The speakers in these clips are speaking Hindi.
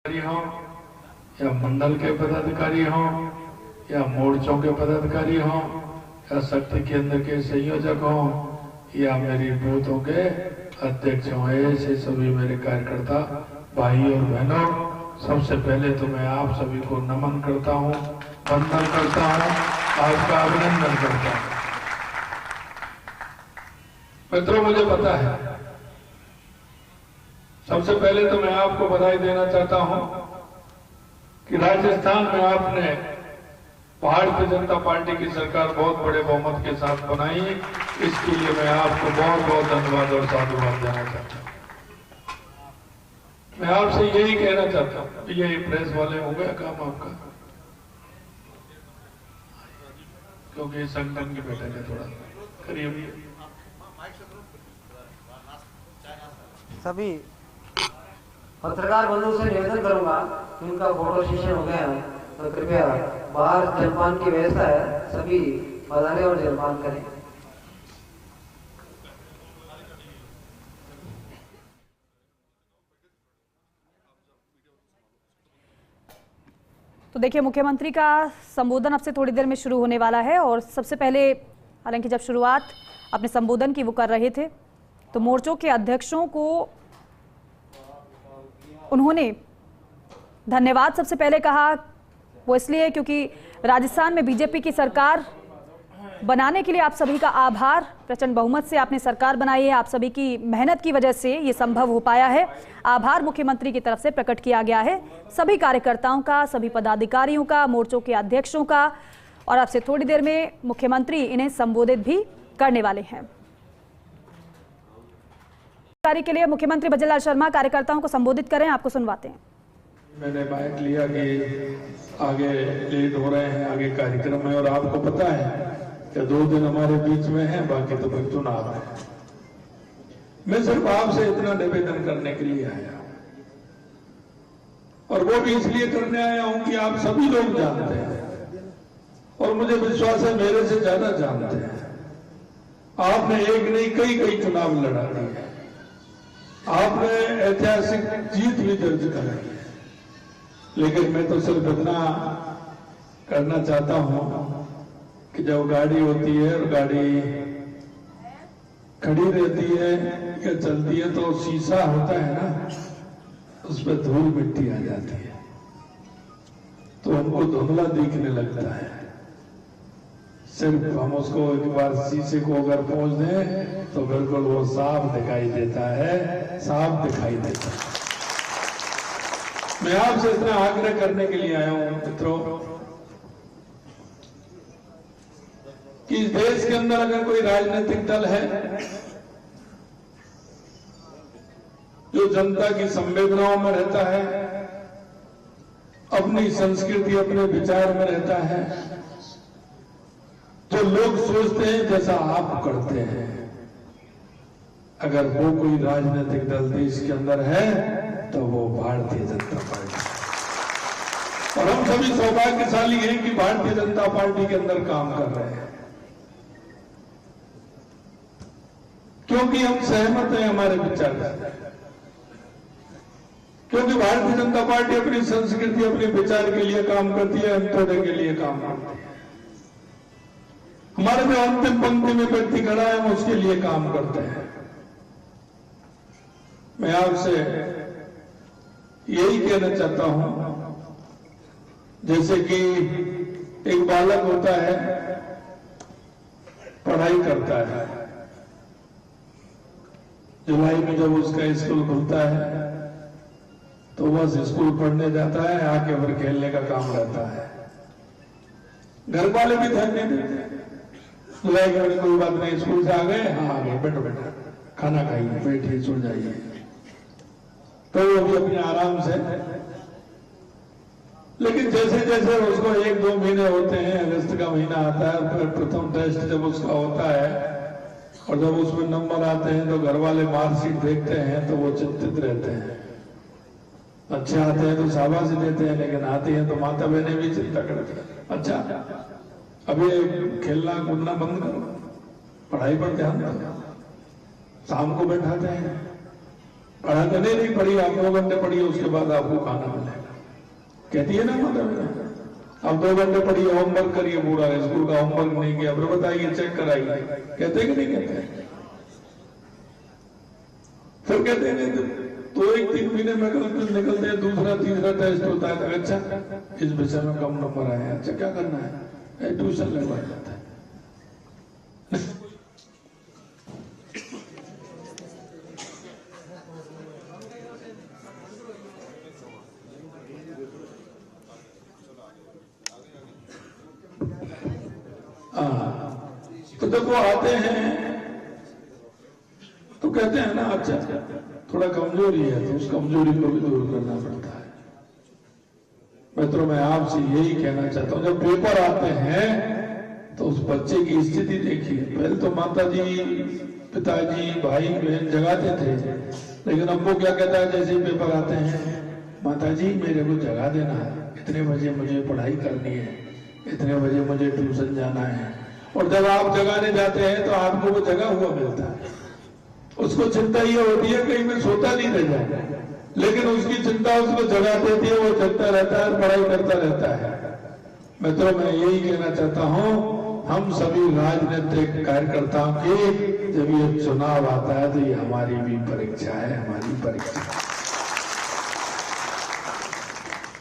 हो या मंडल के पदाधिकारी हो या मोर्चों के पदाधिकारी हो या शक्ति केंद्र के संयोजक हो या मेरी बूथों के अध्यक्ष हो, ऐसे सभी मेरे कार्यकर्ता भाई और बहनों, सबसे पहले तो मैं आप सभी को नमन करता हूं, वंदन करता हूं, आपका अभिनंदन करता हूं। मित्रों, मुझे पता है, सबसे पहले तो मैं आपको बधाई देना चाहता हूं कि राजस्थान में आपने भारतीय जनता पार्टी की सरकार बहुत बड़े बहुमत के साथ बनाई। इसके लिए मैं आपको बहुत बहुत धन्यवाद और साधुवाद देना चाहता हूं। मैं आपसे यही कहना चाहता हूं कि ये प्रेस वाले हो गया काम आपका, क्योंकि संगठन की बैठक है, थोड़ा करिए। सभी पत्रकार बंधुओं से निवेदन करूंगा कि उनका फोटो सेशन हो गया है तो कृपया बाहर जलपान की व्यवस्था है, सभी पधारें और जलपान करें। तो देखिए, मुख्यमंत्री का संबोधन अब से थोड़ी देर में शुरू होने वाला है और सबसे पहले, हालांकि जब शुरुआत अपने संबोधन की वो कर रहे थे तो मोर्चों के अध्यक्षों को उन्होंने धन्यवाद सबसे पहले कहा। वो इसलिए क्योंकि राजस्थान में बीजेपी की सरकार बनाने के लिए आप सभी का आभार, प्रचंड बहुमत से आपने सरकार बनाई है, आप सभी की मेहनत की वजह से ये संभव हो पाया है। आभार मुख्यमंत्री की तरफ से प्रकट किया गया है, सभी कार्यकर्ताओं का, सभी पदाधिकारियों का, मोर्चों के अध्यक्षों का। और अब से थोड़ी देर में मुख्यमंत्री इन्हें संबोधित भी करने वाले हैं। के लिए मुख्यमंत्री भजनलाल शर्मा कार्यकर्ताओं को संबोधित करें, आपको सुनवाते हैं। मैंने माइक लिया कि आगे लेट हो रहे हैं, आगे कार्यक्रम है और आपको पता है कि 2 दिन हमारे बीच में है, बाकी तो फिर चुनाव है। मैं सिर्फ आपसे इतना निवेदन करने के लिए आया, और वो भी इसलिए करने आया हूं कि आप सभी लोग जानते हैं और मुझे विश्वास है मेरे से ज्यादा जानते हैं। आपने एक नहीं कई चुनाव लड़ा दिए, आपने ऐतिहासिक जीत भी दर्ज कराई है, लेकिन मैं तो सिर्फ इतना करना चाहता हूं कि जब गाड़ी होती है और गाड़ी खड़ी रहती है या चलती है तो शीशा होता है ना, उस पर धूल मिट्टी आ जाती है तो हमको धुंधला दिखने लगता है। सिर्फ हम उसको एक बार शीशे को अगर पहुंच दें तो बिल्कुल वो साफ दिखाई देता है, साफ दिखाई देता है। मैं आपसे इतना आग्रह करने के लिए आया हूं मित्रों कि इस देश के अंदर अगर कोई राजनीतिक दल है जो जनता की संवेदनाओं में रहता है, अपनी संस्कृति, अपने विचार में रहता है, जो लोग सोचते हैं जैसा आप करते हैं, अगर वो कोई राजनीतिक दल देश के अंदर है तो वो भारतीय जनता पार्टी। और हम सभी सौभाग्यशाली हैं कि भारतीय जनता पार्टी के अंदर काम कर रहे हैं, क्योंकि हम सहमत हैं हमारे विचार से, क्योंकि भारतीय जनता पार्टी अपनी संस्कृति, अपने विचार के लिए काम करती है, अंत्योदय के लिए काम करती है। हमारे जो अंतिम पंक्ति में व्यक्ति खड़ा है हम उसके लिए काम करते हैं। मैं आपसे यही कहना चाहता हूं, जैसे कि एक बालक होता है, पढ़ाई करता है, जुलाई में जब उसका स्कूल खुलता है तो बस स्कूल पढ़ने जाता है, आके फिर खेलने का काम रहता है। घर वाले भी ध्यान नहीं देते, जुलाई के कोई बात नहीं, स्कूल से आ गए, हाँ आ गए, बैठो बैठो खाना खाइए, बैठिए, सो जाइए, तो वो भी अपने आराम से। लेकिन जैसे जैसे उसको 1-2 महीने होते हैं, अगस्त का महीना आता है, फिर प्रथम टेस्ट जब उसका होता है और जब उसमें नंबर आते हैं तो घर वाले मार्कशीट देखते हैं तो वो चिंतित रहते हैं। अच्छे आते हैं तो शाबाशी देते हैं, लेकिन आते हैं तो माता बहनें भी चिंता करती हैं, अच्छा अभी खेलना कूदना बंद करो, पढ़ाई पर ध्यान दो। शाम को बैठाते हैं पढ़ा तो नहीं पढ़ी, आप 2 घंटे पढ़िए, उसके बाद आपको खाना मिलेगा, कहती है ना माता पिता। अब 2 घंटे पढ़िए, होमवर्क करिए, पूरा स्कूल का होमवर्क नहीं किया, फिर बताइए, चेक कराइए, कहते कि नहीं कहते? फिर कहते हैं तो 1-3 महीने में निकलते हैं, दूसरा तीसरा टेस्ट होता है, तो अच्छा इस विषय में कम नंबर आए, अच्छा क्या करना है, ट्यूशन लगवा जाता है। तो जब वो आते हैं तो कहते हैं ना, अच्छा थोड़ा कमजोरी है, तो उस कमजोरी को भी दूर करना पड़ता है। मित्रों, मैं आपसे यही कहना चाहता हूं, जब पेपर आते हैं तो उस बच्चे की स्थिति देखिए। पहले तो माता जी, पिताजी, भाई बहन जगाते थे, लेकिन अब वो क्या कहता है, जैसे ही पेपर आते हैं, माता जी मेरे को जगा देना है, इतने बजे मुझे पढ़ाई करनी है, इतने बजे मुझे ट्यूशन जाना है। और जब आप जगाने जाते हैं तो आपको वो जगा हुआ मिलता है, उसको चिंता ये होती है कहीं मैं सोता नहीं रह जाए, लेकिन उसकी चिंता उसको जगा देती है, वो जगता रहता है, पढ़ाई करता रहता है। मित्रों, मैं यही कहना चाहता हूं, हम सभी राजनीतिक कार्यकर्ताओं के जब ये चुनाव आता है तो ये हमारी भी परीक्षा है, हमारी परीक्षा।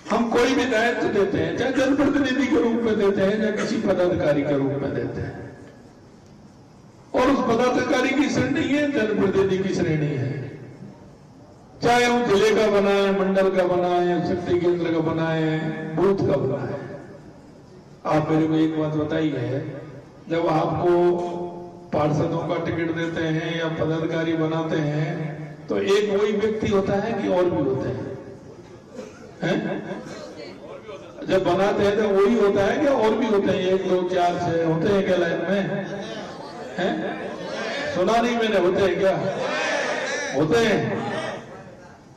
हम कोई भी दायित्व देते हैं, चाहे जनप्रतिनिधि के रूप में देते हैं, या किसी पदाधिकारी के रूप में देते हैं, और उस पदाधिकारी की श्रेणी है, जनप्रतिनिधि की श्रेणी है। चाहे हम जिले का बनाए, मंडल का बनाए, शक्ति केंद्र का बनाए, बूथ का बनाए। आप मेरे को एक बात बताइए, जब आपको पार्षदों का टिकट देते हैं या पदाधिकारी बनाते हैं, तो एक वही व्यक्ति होता है कि और भी होते हैं? जब बनाते हैं तो वही होता है क्या और भी होते हैं? 1, 2, 4, 6 होते हैं क्या लाइन में? सुना नहीं मैंने, होते हैं क्या? होते हैं।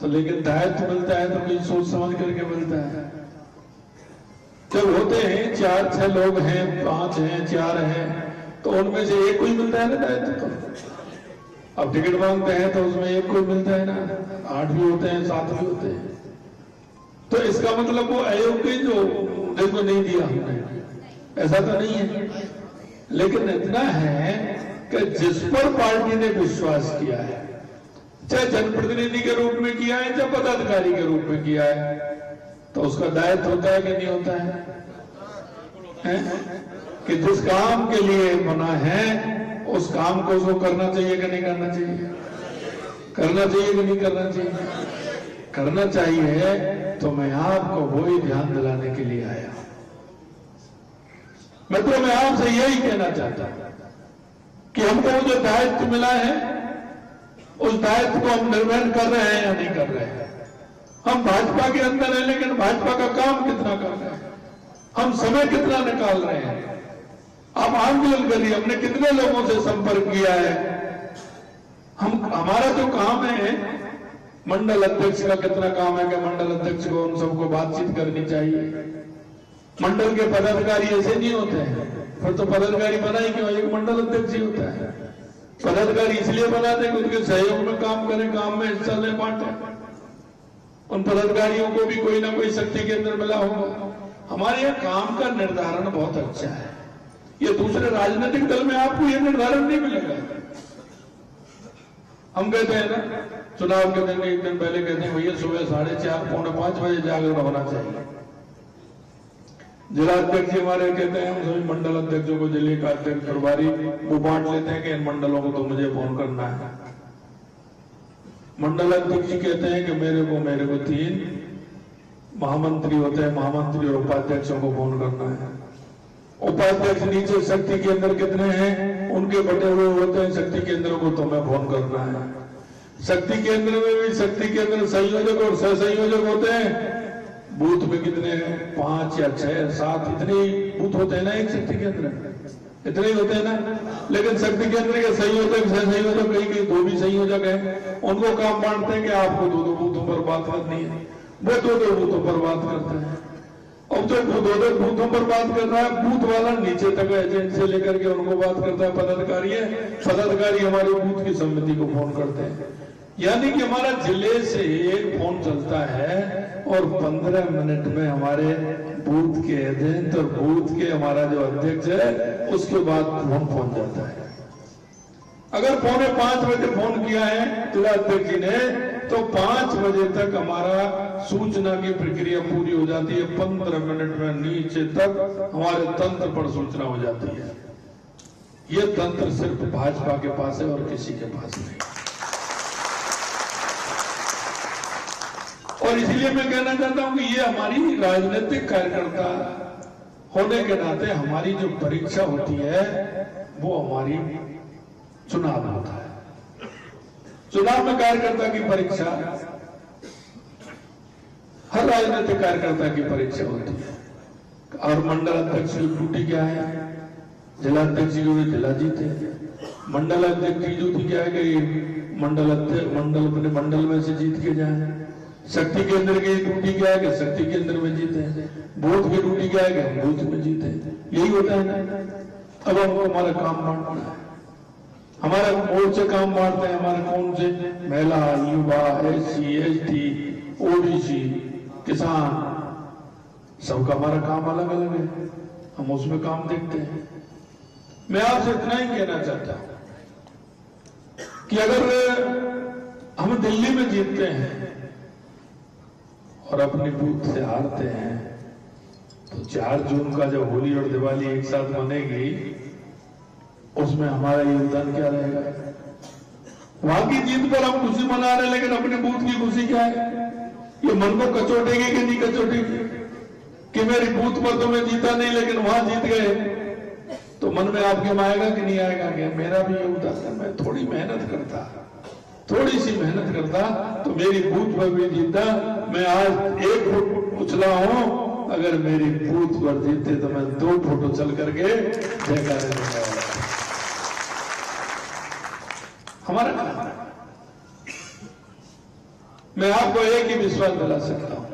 तो लेकिन दायित्व मिलता है तो कोई सोच समझ करके मिलता है। जब होते हैं 4-6 लोग हैं, 5 हैं, 4 हैं, तो उनमें से एक कोई मिलता है ना दायित्व। तो अब टिकट मांगते हैं तो उसमें एक कोई मिलता है ना, 8 भी होते हैं, 7 भी होते हैं। तो इसका मतलब वो अयोग्य जो देखो नहीं दिया हमने, ऐसा तो नहीं है। लेकिन इतना है कि जिस पर पार्टी ने विश्वास किया है, चाहे जनप्रतिनिधि के रूप में किया है, चाहे पदाधिकारी के रूप में किया है, तो उसका दायित्व होता है कि नहीं होता है? कि जिस काम के लिए बना है उस काम को उसको करना चाहिए कि नहीं करना चाहिए? करना चाहिए कि नहीं करना चाहिए? करना चाहिए। तो मैं आपको वही ध्यान दिलाने के लिए आया। मित्रों, मैं आपसे यही कहना चाहता हूं कि हमको जो दायित्व मिला है उस दायित्व को हम निर्वहन कर रहे हैं या नहीं कर रहे हैं। हम भाजपा के अंदर हैं, लेकिन भाजपा का काम कितना कर रहे हैं, हम समय कितना निकाल रहे हैं। आप आंदोलन करिए, हमने कितने लोगों से संपर्क किया है। हमारा जो काम है, मंडल अध्यक्ष का कितना काम है कि मंडल अध्यक्ष को उन सबको बातचीत करनी चाहिए। मंडल के पदाधिकारी ऐसे नहीं होते हैं, फिर तो पदाधिकारी बना ही क्यों? एक मंडल अध्यक्ष ही होता है। पदाधिकारी इसलिए बनाते हैं कि उनके सहयोग में काम करें, काम में हिस्सा लें, बांटे। उन पदाधिकारियों को भी कोई ना कोई शक्ति केंद्र मिला होगा। हमारे यहाँ काम का निर्धारण बहुत अच्छा है। ये दूसरे राजनीतिक दल में आपको ये निर्धारण नहीं मिलेगा। हम कहते हैं ना, चुनाव के दिन एक दिन पहले कहते हैं भैया सुबह 4:30 पौने 5 बजे जागरण होना चाहिए। जिला अध्यक्ष हमारे कहते हैं हम सभी मंडल अध्यक्षों को, जिले का अध्यक्ष प्रभारी वो बांट लेते हैं कि इन मंडलों को तो मुझे फोन करना है। मंडल अध्यक्ष कहते हैं कि मेरे को 3 महामंत्री होते हैं, महामंत्री और उपाध्यक्षों को फोन करना है। उपाध्यक्ष नीचे शक्ति केंद्र कितने हैं उनके बटे हुए होते हैं, शक्ति केंद्रों को तो मैं फोन करना है। शक्ति केंद्र में भी शक्ति केंद्र संयोजक और सह संयोजक होते हैं। बूथ में कितने हैं? 5 या 6, 7 इतने ही बूथ होते हैं ना एक शक्ति केंद्र, इतने ही होते हैं ना। लेकिन शक्ति केंद्र के संयोजक, सह संयोजक, कहीं 2 भी संयोजक हैं, उनको काम बांटते हैं कि आपको 2 बूथों पर बात करनी है, वो 2 बूथों पर बात करते हैं। अब जो 2 बूथों पर बात कर रहा है, बूथ वाला नीचे तक एजेंट से लेकर के उनको बात करता है पदाधिकारी है। पदाधिकारी हमारे बूथ की समिति को फोन करते हैं यानी कि हमारा जिले से एक फोन चलता है और 15 मिनट में हमारे बूथ के एजेंट और बूथ के हमारा जो अध्यक्ष है उसके बाद फोन पहुंच जाता है। अगर 4:45 बजे फोन किया है जिला अध्यक्ष जी ने तो 5 बजे तक हमारा सूचना की प्रक्रिया पूरी हो जाती है। 15 मिनट में नीचे तक हमारे तंत्र पर सूचना हो जाती है। ये तंत्र सिर्फ भाजपा के पास है और किसी के पास नहीं। और इसलिए मैं कहना चाहता हूं कि ये हमारी राजनीतिक कार्यकर्ता होने के नाते हमारी जो परीक्षा होती है वो हमारी चुनाव होता है। चुनाव में कार्यकर्ता की परीक्षा हर राजनीतिक कार्यकर्ता की परीक्षा होती है। और मंडल अध्यक्ष की ड्यूटी क्या है? जिला अध्यक्ष की जिला जीते। मंडल अध्यक्ष की ड्यूटी क्या है कि मंडल अपने मंडल में से जीत के जाए। शक्ति केंद्र की ड्यूटी क्या है कि शक्ति केंद्र में जीते। बूथ की ड्यूटी क्या है कि हम बूथ में जीते। यही होता है ना। अब हमको हमारा काम बांटना है। हमारा कौन से काम बांटते हैं? हमारे कौन से महिला, युवा, SC, ST, OBC, किसान, सबका हमारा काम अलग अलग है। हम उसमें काम देखते हैं। मैं आपसे इतना ही कहना चाहता हूं कि अगर हम दिल्ली में जीतते हैं और अपने बूथ से हारते हैं तो 4 जून का जब होली और दिवाली एक साथ मनेगी उसमें हमारा योगदान क्या रहेगा? वहां की जीत पर हम खुशी मना रहे लेकिन अपने बूथ की खुशी क्या है? ये मन को कचोटेगी कि नहीं कचोटेगी कि मेरी बूथ पर तो मैं जीता नहीं लेकिन वहां जीत गए, तो मन में आपके में आएगा कि नहीं आएगा कि मेरा भी योगदान है। मैं थोड़ी मेहनत करता, थोड़ी सी मेहनत करता तो मेरी बूथ पर भी जीता। मैं आज 1 फुट उछला हूं, अगर मेरी बूथ पर जीते तो मैं 2 फुट उछल करके जयकारे देने वाला। हमारा काम है। मैं आपको एक ही विश्वास दिला सकता हूं,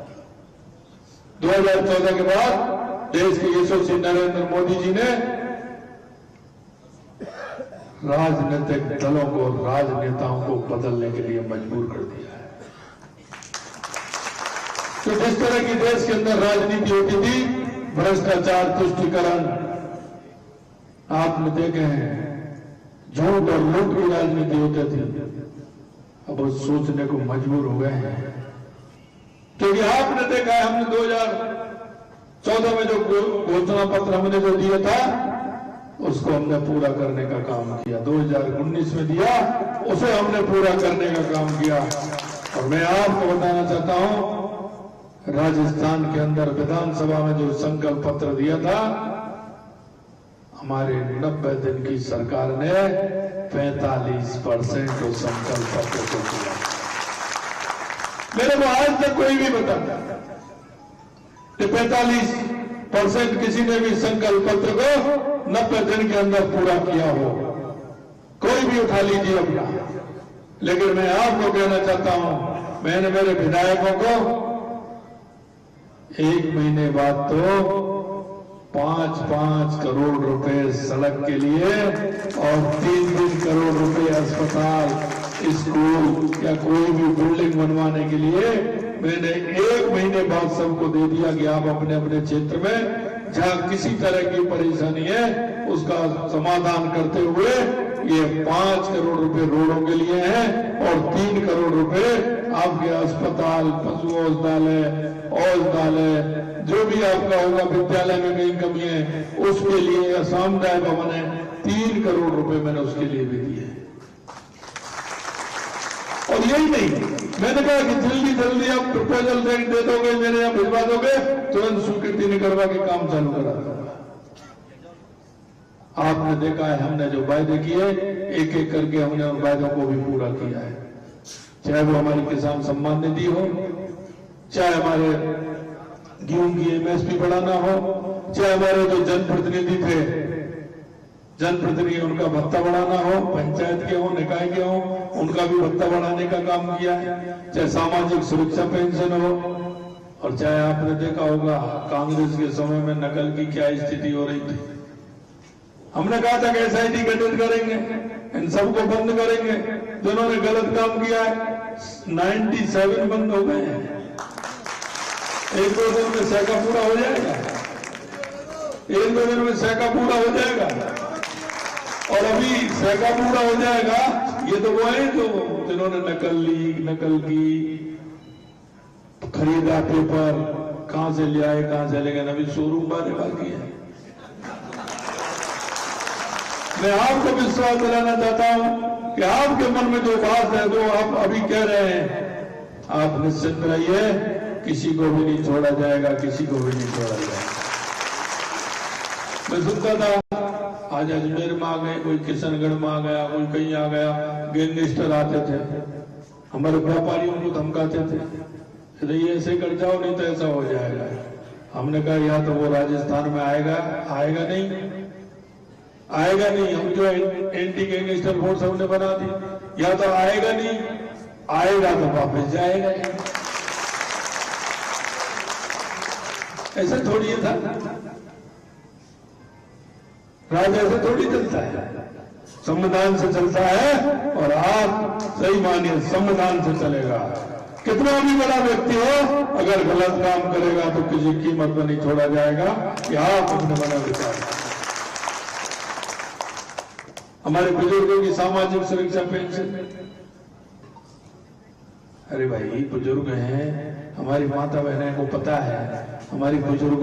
2014 के बाद देश के यशस्वी नरेंद्र मोदी जी ने राजनीतिक दलों को, राजनेताओं को बदलने के लिए मजबूर कर दिया है। तो जिस तरह की देश के अंदर राजनीति होती थी, भ्रष्टाचार, तुष्टीकरण, आपने देखे हैं, झूठ और लूट की राजनीति होती थी, अब वो सोचने को मजबूर हो गए हैं। क्योंकि आपने देखा है, हमने 2014 में जो घोषणा पत्र हमने जो दिया था उसको हमने पूरा करने का काम किया। 2019 में दिया, उसे हमने पूरा करने का काम किया। और मैं आपको बताना चाहता हूं, राजस्थान के अंदर विधानसभा में जो संकल्प पत्र दिया था, हमारे 90 दिन की सरकार ने 45% उस संकल्प पत्र को किया। मेरे को आज तक कोई भी बता कि 45% किसी ने भी संकल्प पत्र को 90 दिन के अंदर पूरा किया हो, कोई भी उठा लीजिए अपना। लेकिन मैं आपको कहना चाहता हूं, मैंने मेरे विधायकों को 1 महीने बाद तो 5-5 करोड़ रुपए सड़क के लिए और 3-3 करोड़ रुपए अस्पताल, स्कूल या कोई भी बिल्डिंग बनवाने के लिए मैंने 1 महीने बाद सबको दे दिया कि आप अपने अपने क्षेत्र में जहां किसी तरह की परेशानी है उसका समाधान करते हुए ये 5 करोड़ रुपए रोडों के लिए हैं और 3 करोड़ रुपए आपके अस्पताल, पशु औषधालय, जो भी आपका होगा, विद्यालय में कहीं कमी है उसके लिए, या सामुदायिक भवन है, 3 करोड़ रुपए मैंने उसके लिए भी दिए। और यही नहीं, मैंने कहा कि जल्दी जल्दी आप प्रपोजल दे दोगे, मेरे यहाँ भिजवा दोगे, तुरंत स्वीकृति नहीं करवा के काम चालू करा दूंगा। आपने देखा है, हमने जो वायदे किए एक एक करके हमने उन वायदों को भी पूरा किया है। चाहे वो हमारी किसान सम्मान निधि हो, चाहे हमारे गेहूं की MSP बढ़ाना हो, चाहे हमारे जो जनप्रतिनिधि थे, जनप्रतिनिधि उनका भत्ता बढ़ाना हो, पंचायत के हो, निकाय के हो, उनका भी भत्ता बढ़ाने का काम किया है, चाहे सामाजिक सुरक्षा पेंशन हो, और चाहे आपने देखा होगा कांग्रेस के समय में नकल की क्या स्थिति हो रही थी। हमने कहा था कि SIT गठित करेंगे, इन सबको बंद करेंगे, जिन्होंने गलत काम किया है 97 बंद हो गए हैं। 1-2 दिन में सैका पूरा हो जाएगा, 1-2 दिन में सैका पूरा हो जाएगा। और अभी सैका पूरा हो जाएगा, ये तो वो है जो जिन्होंने नकल की, खरीदा पेपर, कहां से ले आए कहां से ले गए, अभी शोरूम वाले बाकी है। मैं आपको विश्वास दिलाना चाहता हूं कि आपके मन में जो बात है, जो आप अभी कह रहे हैं, आप निश्चिंत रहिए, किसी को भी नहीं छोड़ा जाएगा, किसी को भी नहीं छोड़ा जाएगा। मैं सुनता था आज अजमेर में आ गए, कोई किशनगढ़ में आ गया, कोई कहीं आ गया, गैंगस्टर आते थे, हमारे व्यापारियों को धमकाते थे, ये ऐसे कर जाओ नहीं तो ऐसा हो जाएगा। हमने कहा या तो वो राजस्थान में आएगा नहीं, हम जो एंटी गैंगस्टर फोर्स हमने बना दी, या तो आएगा नहीं, आएगा तो वापस जाएगा। ऐसा थोड़ी था, राज ऐसे थोड़ी चलता है, संविधान से चलता है। और आप सही मानिए संविधान से चलेगा। कितना भी बड़ा व्यक्ति हो, अगर गलत काम करेगा तो किसी कीमत पर नहीं छोड़ा जाएगा। कि आप अपने मन विचार, हमारे बुजुर्गों की सामाजिक सुरक्षा पेंशन, अरे भाई बुजुर्ग हैं, हमारी माता बहनों को पता है, हमारी बुजुर्ग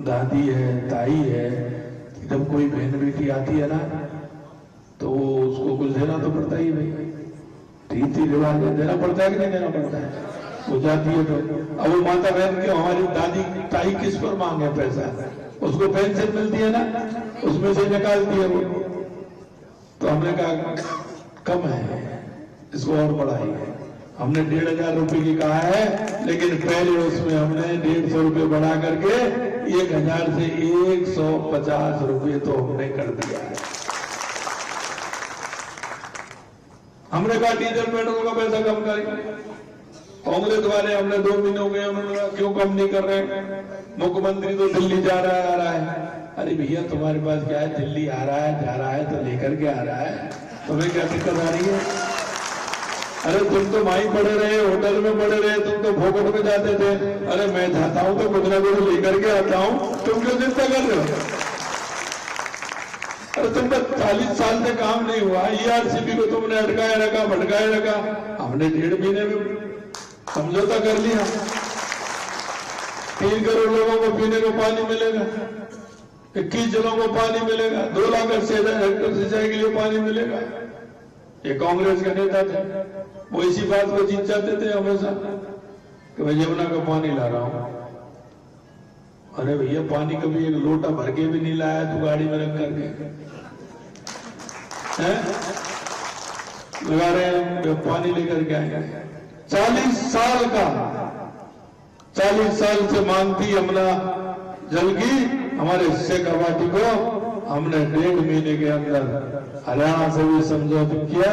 दादी है, ताई है, जब कोई बहन बेटी आती है ना तो उसको कुछ देना तो पड़ता ही भाई, रीति रिवाज देना पड़ता है कि नहीं देना पड़ता है। वो जाती है तो अब वो माता बहन के, हमारी दादी ताई किस पर मांगे पैसा, उसको पेंशन मिलती है ना, उसमें से निकालती है वो। तो हमने कहा कम है, इसको और बढ़ाइए। हमने 1500 रुपए की कहा है, लेकिन पहले उसमें हमने 150 रुपए बढ़ा करके 1000 से 150 रुपए तो हमने कर दिया है। हमने कहा डीजल पेट्रोल का पैसा कम करेंगे। कांग्रेस वाले हमने 2 महीने हो गए, उन्होंने कहा क्यों कम नहीं कर रहे, मुख्यमंत्री तो दिल्ली जा रहा है। अरे भैया तुम्हारे पास क्या है, दिल्ली आ रहा है, जा रहा है तो लेकर के आ रहा है, तुम्हें क्या दिक्कत आ रही है। अरे तुम तो वहीं पड़े रहे, होटल में पड़े रहे, तुम तो फोकट में जाते थे। अरे मैं जाता हूं तो कुछ ना कुछ लेकर के आता हूं, तुम क्यों चिंता कर रहे हो। अरे तुमने 40 साल से काम नहीं हुआ, ERCP को तुमने अटकाए रखा, भटकाए रखा। हमने 1.5 महीने में समझौता कर लिया, 3 करोड़ लोगों को पीने को पानी मिलेगा, 21 जिलों को पानी मिलेगा, 2 लाख 80,000 हेक्टेयर सिंचाई के लिए पानी मिलेगा। ये कांग्रेस के नेता थे, वो इसी बात को जीत जाते थे हमेशा कि मैं यमुना का पानी ला रहा हूं। अरे भैया पानी कभी एक लोटा भर के भी नहीं लाया तो गाड़ी में रख करके लगा रहे हैं पानी लेकर के आएंगे। 40 साल से मांगती यमुना जल की हमारे शेखावाटी को हमने 1.5 महीने के अंदर हरियाणा से भी समझौता किया,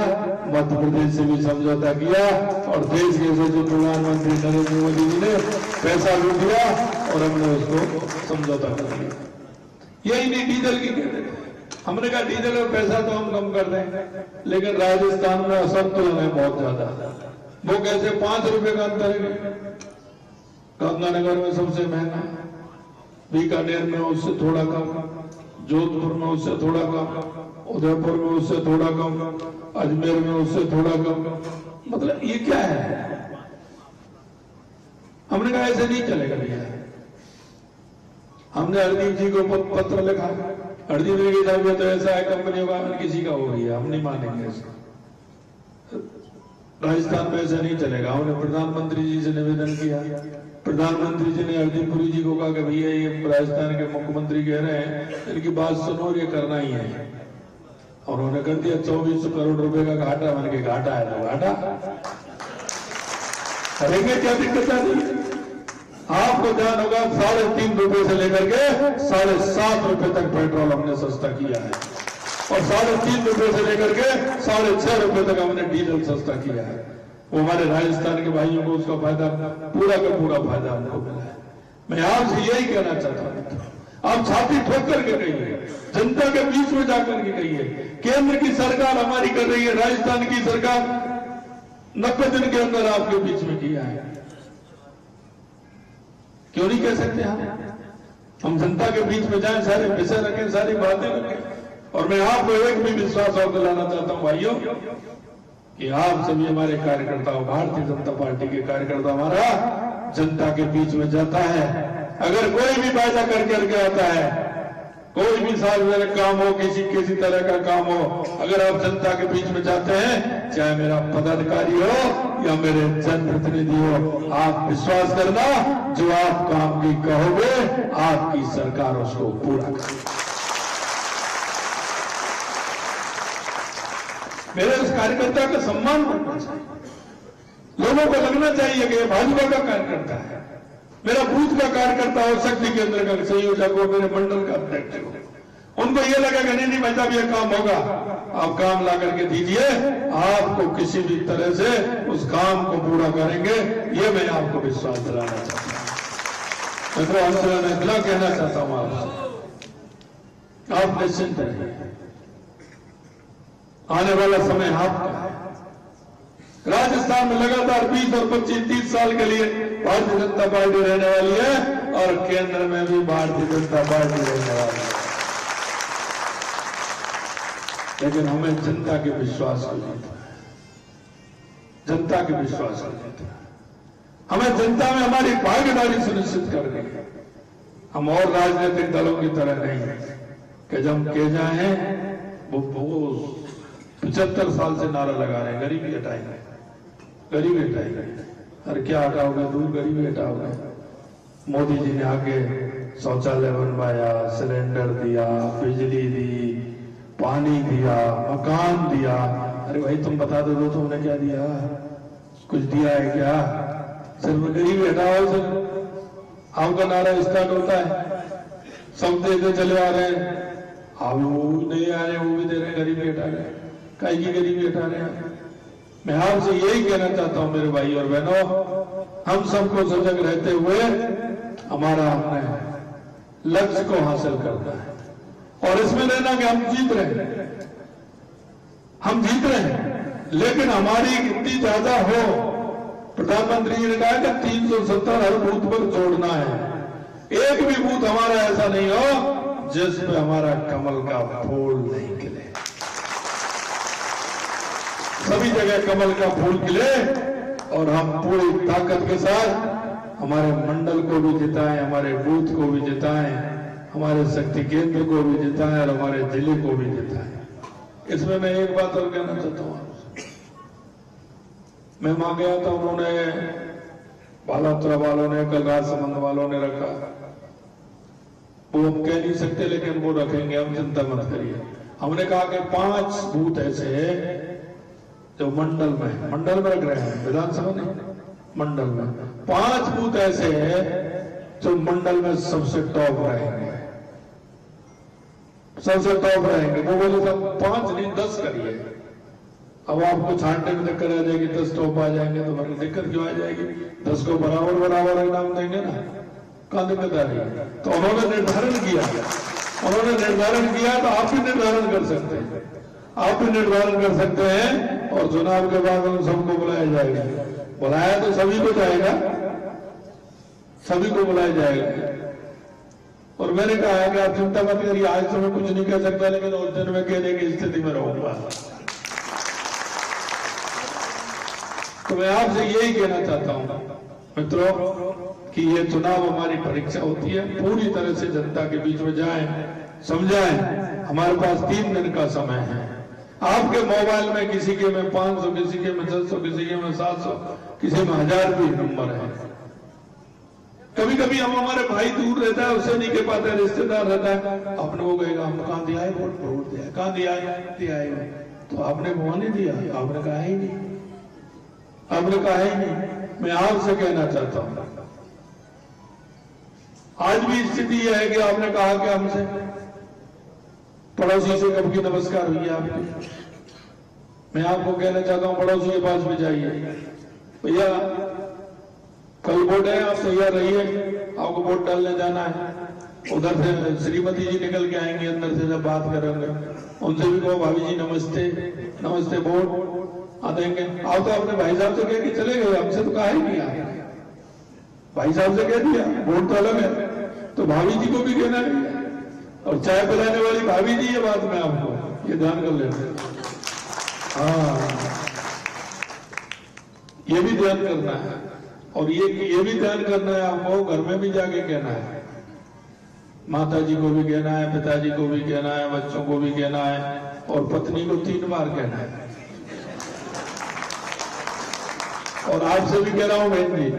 मध्य प्रदेश से भी समझौता किया, और देश के जो प्रधानमंत्री नरेंद्र मोदी जी ने पैसा लूट दिया और हमने उसको समझौता कर लिया। यही नहीं डीजल की कहते थे, हमने कहा डीजल में पैसा तो हम कम कर दें, लेकिन राजस्थान में असंतुलन है बहुत ज्यादा। वो कैसे 5 रुपए का अंतर है, गंगानगर में सबसे महंगा, बीकानेर में उससे थोड़ा कम, जोधपुर में उससे थोड़ा कम, उदयपुर में उससे थोड़ा कम, अजमेर में उससे थोड़ा कम। मतलब ये क्या है। हमने कहा ऐसे नहीं चलेगा भैया। हमने हरदीप जी को पत्र लिखा, हरदीप जी की साहब तो ऐसा है कंपनियों का किसी का हो गया, हम नहीं मानेंगे इसको, राजस्थान में ऐसा नहीं चलेगा। हमने प्रधानमंत्री जी से निवेदन किया, प्रधानमंत्री जी ने हरदीप पुरी जी को कहा कि भैया ये राजस्थान के मुख्यमंत्री कह रहे हैं, इनकी बात सुनो, ये करना ही है। और उन्होंने कर दिया 2400 करोड़ रुपए का घाटा। मैंने के घाटा है तो घाटा करेंगे, क्या दिक्कत आ रही है। आपको ध्यान होगा 3.5 रुपए से लेकर के 7.5 रुपए तक पेट्रोल हमने सस्ता किया है, और 3.5 रुपए से लेकर के 6.5 रुपए तक हमने डीजल सस्ता किया है। वो हमारे राजस्थान के भाइयों को उसका फायदा पूरा का पूरा फायदा हमको मिला है। मैं आपसे यही कहना चाहता हूं, आप छाती ठोक करके कहिए, जनता के बीच में जाकर के कहिए, केंद्र की सरकार हमारी कर रही है, राजस्थान की सरकार 90 दिन के अंदर आपके बीच में किया है। क्यों नहीं कह सकते हम जनता के बीच में जाएं, सारे विषय रखें, सारी बातें रखें। और मैं आपको एक भी विश्वास और दिलाना चाहता हूं भाइयों कि आप सभी हमारे कार्यकर्ता, भारतीय जनता पार्टी के कार्यकर्ता हमारा जनता के बीच में जाता है। अगर कोई भी वायदा करके आता है, कोई भी सार्वजनिक काम हो, किसी तरह का काम हो, अगर आप जनता के बीच में जाते हैं, चाहे मेरा पदाधिकारी हो या मेरे जनप्रतिनिधि हो, आप विश्वास करना, जो आप काम की कहोगे आपकी सरकार उसको पूरा करेगी। मेरे उस कार्यकर्ता का सम्मान करना चाहिए, लोगों को लगना चाहिए कि ये भाजपा का कार्यकर्ता है, मेरा बूथ का कार्यकर्ता हो, शक्ति केंद्र का संयोजक हो, मेरे मंडल का अध्यक्ष हो। उनको ये लगेगा नहीं भाई साहब ये काम होगा, आप काम ला करके दीजिए, आपको किसी भी तरह से उस काम को पूरा करेंगे, ये मैं आपको विश्वास दिलाना चाहता हूं। मित्रों, अंत में मैं इतना कहना चाहता हूं आपसे, आप निश्चिंत रहिए, आने वाला समय आपका है। राजस्थान में लगातार 20 और 25-30 साल के लिए भारतीय जनता पार्टी रहने वाली है और केंद्र में भी भारतीय जनता पार्टी रहने वाली है। लेकिन हमें जनता के विश्वास को जीतना है, जनता के विश्वास को जीतना है। हमें जनता में हमारी भागीदारी सुनिश्चित करनी है। हम और राजनीतिक दलों की तरह नहीं है कि जब के जाए वो 75 साल से नारा लगा रहे हैं गरीबी हटाएंगे, गरीबी हटाएंगे। अरे क्या हटाओगे, दूर गरीबी हटाओगे। मोदी जी ने आके शौचालय बनवाया, सिलेंडर दिया, बिजली दी, पानी दिया, मकान दिया। अरे भाई तुम बता दो तुमने क्या दिया, कुछ दिया है क्या? सिर्फ गरीबी हटाओ, सिर्फ आपका नारा स्टार्ट होता है, सब देते चले आ रहे हैं, आप वो नहीं आ रहे, वो भी दे रहे हैं, गरीबी हटा रहे हैं। काहे की गरीबी हटा रहे हैं? मैं आपसे यही कहना चाहता हूं मेरे भाई और बहनों, हम सबको सजग रहते हुए हमारा हमने लक्ष्य को हासिल करना है और इसमें रहना कि हम जीत रहे हैं, हम जीत रहे हैं, लेकिन हमारी कितनी ज्यादा हो। प्रधानमंत्री जी ने कहा कि 370 हर बूथ पर जोड़ना है। एक भी बूथ हमारा ऐसा नहीं हो जिस पे हमारा कमल का फूल नहीं खिले। सभी जगह कमल का फूल खिले और हम पूरी ताकत के साथ हमारे मंडल को भी जिताएं, हमारे बूथ को भी जिताएं, हमारे शक्ति केंद्र को भी जिताएं और हमारे जिले को भी जिताएं। इसमें मैं एक बात और कहना चाहता हूं आपसे। मैं वहां गया था, उन्होंने बालात्रा वालों ने, कल राजसमंद वालों ने रखा, वो हम कह नहीं सकते लेकिन वो रखेंगे, हम चिंता मत करिए। हमने कहा कि 5 बूथ ऐसे है जो मंडल में रख रहे हैं, विधानसभा नहीं, मंडल में 5 बूथ ऐसे हैं जो मंडल में सबसे टॉप रहेंगे, सबसे टॉप रहेंगे। वो बोले सब 5 नहीं 10 करिए। अब आपको छांटने में दिक्कत आ जाएगी, 10 टॉप आ जाएंगे तो फिर दिक्कत क्यों आ जाएगी? 10 को बराबर इनाम देंगे ना, कहां दिक्कत आ रही है? तो उन्होंने निर्धारण किया, तो आप भी निर्धारण कर सकते हैं, आप भी निर्धारण कर सकते हैं और चुनाव के बाद उन सबको बुलाया जाएगा। बुलाया तो सभी को जाएगा, सभी को बुलाया जाएगा। और मैंने कहा है कि आप चिंता मत करिए, आज तो मैं कुछ नहीं कह सकता, लेकिन उस दिन में कहने की स्थिति में रहूंगा। तो मैं आपसे यही कहना चाहता हूं मित्रों कि ये चुनाव हमारी परीक्षा होती है, पूरी तरह से जनता के बीच में जाएं, समझाएं। हमारे पास 3 दिन का समय है। आपके मोबाइल में किसी के में 500, किसी के में 600, किसी के में 700, किसी में 1000 भी नंबर है। कभी कभी हम, हमारे भाई दूर रहता है, उससे नहीं कह पाते, रिश्तेदार रहता है, आपने वो कहेगा हम कहां दिया है वोट दिया, कहां दिया है, तो आपने वहां नहीं दिया, आपने कहा ही नहीं, आपने कहा ही नहीं। मैं आपसे कहना चाहता हूं, आज भी स्थिति यह है कि आपने कहा कि हमसे पड़ोसी से कब की नमस्कार हुई है आपकी। मैं आपको कहना चाहता हूं पड़ोसी के पास भी जाइए, भैया कल वोट है, आप तैयार रहिए, आपको वोट डालने जाना है। उधर से श्रीमती जी निकल के आएंगे, अंदर से जब बात करेंगे उनसे भी कहो भाभी जी नमस्ते, नमस्ते वोट। देंगे। आप तो अपने भाई साहब से कह के चले गए, हमसे तो कहा ही नहीं आप। भाई साहब से कह दिया, वोट तो अलग है, तो भाभी जी को भी कहना है, और चाय पिलाने वाली भाभी जी है बाद में, आपको ये ध्यान कर लेना। हाँ, ये भी ध्यान करना है, और ये भी ध्यान करना है आपको, घर में भी जाके कहना है, माता जी को भी कहना है, पिताजी को भी कहना है, बच्चों को भी कहना है, और पत्नी को 3 बार कहना है। और आपसे भी कह रहा हूं बहन जी,